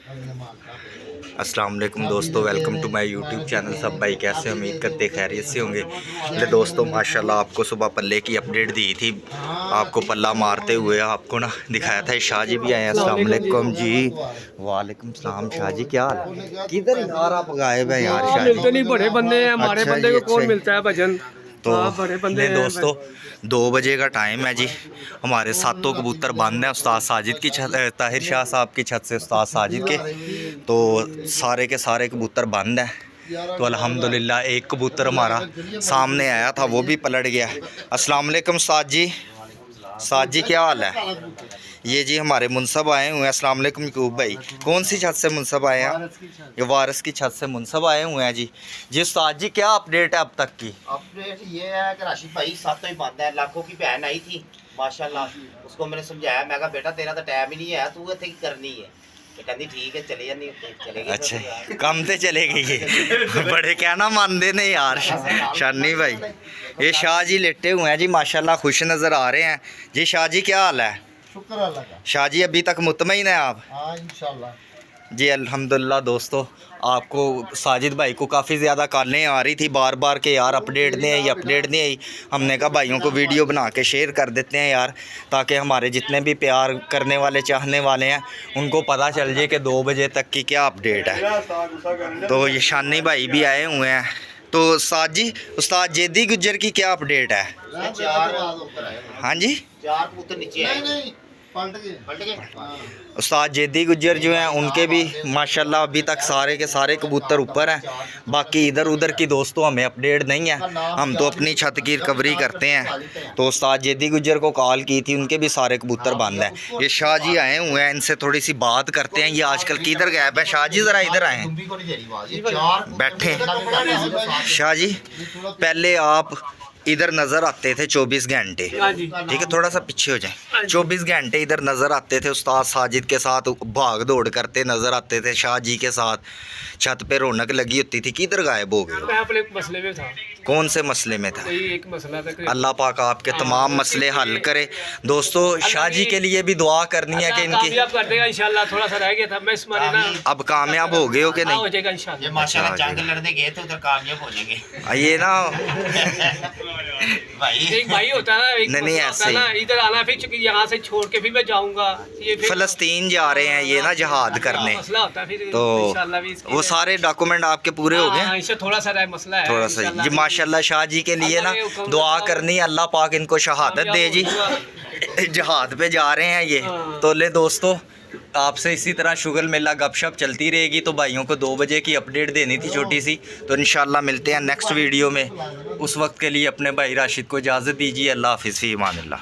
अस्सलाम वालेकुम दोस्तों, welcome to my YouTube channel. सब भाई कैसे, उम्मीद करते खैरियत से होंगे। ले दोस्तों, माशाल्लाह आपको सुबह पल्ले की अपडेट दी थी, आपको पल्ला मारते हुए आपको ना दिखाया था। शाह जी भी आए हैं। अस्सलाम वालेकुम जी। वालेकुम सलाम। शाह जी क्या हाल है? किधर यार आप गायब हैं यार? शाह मिलते जी नहीं, बड़े बंदे हैं हमारे। अच्छा बंदे जी, को अच्छा कौन जी। मिलता है भजन? तो बड़े बंदे ले हैं दोस्तों, 2 बजे का टाइम है जी। हमारे सातों कबूतर बंद हैं उस्ताद साजिद की छत, ताहिर शाह साहब की छत से उस्ताद साजिद के। तो सारे के सारे कबूतर बंद हैं। तो अल्हम्दुलिल्लाह एक कबूतर हमारा सामने आया था, वो भी पलट गया। अस्सलाम वालेकुम साद जी। साद जी क्या हाल है? ये जी हमारे मुनसब आए हुए हैं। अस्सलाम वालेकुम यकूब भाई। कौन सी छत से मुनसब आए हैं? ये वारिस की छत से मुनसब आए हुए हैं जी। जी उस्ताद जी क्या अपडेट है अब तक की? अपडेट ये है कि राशिद भाई सातों ही बंद है। लाखों की बहन आई थी माशाल्लाह, उसको मैंने समझाया, मैं कहा बेटा तेरा तो टाइम ही नहीं है, तू इतने की करनी है। ये कहती ठीक है चले जानी, चले गए। अच्छा कम तो चले गई है। बड़े कहना मानते नहीं यार शानी भाई। ये शाह जी लेटे हुए हैं जी, माशाल्लाह खुश नज़र आ रहे हैं जी। शाह जी क्या हाल है? शुक्र अल्लाह का। शाह जी अभी तक मुतमईन है आप? हाँ इंशाल्लाह जी अल्हम्दुलिल्लाह। दोस्तों आपको साजिद भाई को काफ़ी ज़्यादा कॉलें आ रही थी बार बार के यार अपडेट नहीं आई, अपडेट नहीं आई। हमने कहा भाइयों को वीडियो बना के शेयर कर देते हैं यार, ताकि हमारे जितने भी प्यार करने वाले चाहने वाले हैं उनको पता चल जाए कि 2 बजे तक की क्या अपडेट है। तो ये शानी भाई भी आए हुए हैं। तो साद जी, उस्ताद जेदी गुज्जर की क्या अपडेट है? हाँ जी, 4 कबूतर नीचे आए। पलट गए। उस्ताद जेदी गुज्जर जो हैं उनके भी माशाल्लाह अभी तक सारे के सारे कबूतर ऊपर हैं। बाकी इधर उधर की दोस्तों हमें अपडेट नहीं है, हम तो अपनी छत की रिकवरी करते हैं। तो उस्ताद जेदी गुज्जर को कॉल की थी, उनके भी सारे कबूतर बंद हैं। ये शाह जी आए हुए हैं, इनसे थोड़ी सी बात करते हैं। ये आजकल किधर गैप है? शाह जी ज़रा इधर आएँ, बैठे। शाह जी पहले आप इधर नज़र आते थे 24 घंटे, ठीक है थोड़ा सा पीछे हो जाए। 24 घंटे इधर नज़र आते थे, उस्ताद साजिद के साथ भाग दौड़ करते नज़र आते थे। शाह जी के साथ छत पे रौनक लगी होती थी। किधर गायब हो गए? मैं अपने मसले में था। कौन से मसले में था? एक मसला था कि अल्लाह पाक आपके तमाम मसले हल करे। दोस्तों शाह जी के लिए भी दुआ करनी है कि इनकी कामयाब कर देगा इंशाल्लाह। थोड़ा सा रह गया था, मैं इस मारे ना अब कामयाब हो गए हो कि हो नहीं? जाएगा ये इंशाल्लाह। माशाल्लाह जंग लड़ने गए थे, उधर कामयाब हो जाएंगे। ये ना भाई एक भाई होता है ना, एक नहीं, मसला ऐसे होता है ना, इधर आना फिर चूंकि यहाँ से छोड़ के फिर मैं जाऊंगा, ये फिर फ़लस्तीन जा रहे हैं ये ना जहाद करने। मसला होता है फिर तो इंशाल्लाह भी इसके वो सारे डॉक्यूमेंट आपके पूरे हो गए? हाँ, इससे थोड़ा सा रह मसला है थोड़ा सा इंशाल्लाह जी। भी। माशाल्लाह शाह जी के लिए ना दुआ करनी, अल्लाह पाक इनको शहादत दे जी। जहाद पे जा रहे हैं ये। तो ले दोस्तों, आपसे इसी तरह शुगल मेला गपशप चलती रहेगी। तो भाइयों को 2 बजे की अपडेट देनी थी छोटी सी। तो इंशाल्लाह मिलते हैं नेक्स्ट वीडियो में। उस वक्त के लिए अपने भाई राशिद को इजाज़त दीजिए। अल्लाह हाफ़िज़, फ़ी अमानिल्लाह।